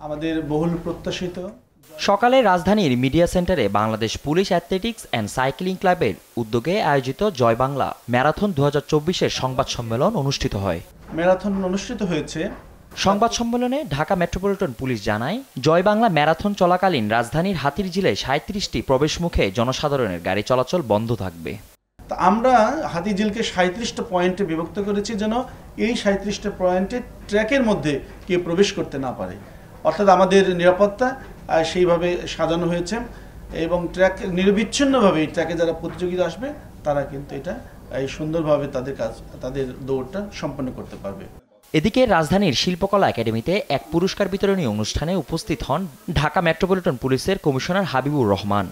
আমাদের বহুল প্রত্যাশিত। সকালে রাজধানীর মিডিয়া সেন্টারে Bangladesh police athletics and cycling ক্লাবের উদ্যোগে আয়োজিত জয় বাংলা ম্যারাথন 2024-এর সংবাদ সম্মেলন অনুষ্ঠিত হয়। ম্যারাথন অনুষ্ঠিত হয়েছে। সংবাদ সম্মেলনে ঢাকা মেট্রোপলিটন পুলিশ জানায়, জয় বাংলা ম্যারাথন চলাকালীন রাজধানীর হাতিরঝিলে 37টি প্রবেশমুখে জনসাধারণের গাড়ি চলাচল বন্ধ থাকবে। আমরা হাতিঝিলকে 37টা পয়েন্টে বিভক্ত করেছি, যেন এই 37টা পয়েন্টে ট্র্যাকের মধ্যে কেউ প্রবেশ করতে না পারে। অর্থাৎ আমাদের নিরাপত্তা সেইভাবে সাজানো হয়েছে এবং ট্র্যাক নিরবিচ্ছিন্নভাবে এই ট্র্যাকে যারা প্রতিযোগিতা আসবে তারা কিন্তু এটা সুন্দরভাবে তাদের দৌড়টা সম্পন্ন করতে পারবে। এদিকে রাজধানীর শিল্পকলা একাডেমিতে এক পুরস্কার বিতরণী অনুষ্ঠানে উপস্থিত হন ঢাকা মেট্রোপলিটন পুলিশের কমিশনার হাবিবুর রহমান।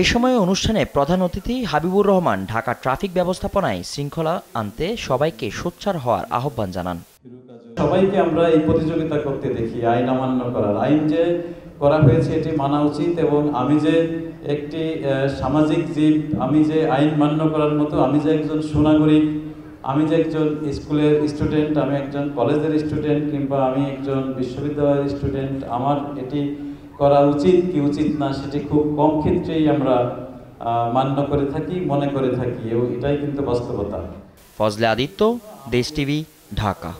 এই সময় অনুষ্ঠানে প্রধান অতিথি হাবিবুর রহমান ঢাকা ট্রাফিক ব্যবস্থাপনায় শৃঙ্খলা আনতে সবাইকে সোচ্চার হওয়ার আহ্বান জানান। সবাইকে আমরা এই প্রতিযোগিতা করতে দেখি, আইন অমান্য করার। আইন যে করা হয়েছে এটি মানা উচিত, এবং আমি যে একটি সামাজিক জীব, আমি যে আইন মান্য করার মতো, আমি যে একজন সুনাগরিক, আমি যে একজন স্কুলের স্টুডেন্ট, আমি একজন কলেজের স্টুডেন্ট, কিংবা আমি একজন বিশ্ববিদ্যালয়ের স্টুডেন্ট, আমার এটি করা উচিত কি উচিত না সেটি খুব কম ক্ষেত্রেই আমরা মান্য করে থাকি, মনে করে থাকি, এবং এটাই কিন্তু বাস্তবতা। ফজলে আদিত্য, দেশ টিভি, ঢাকা।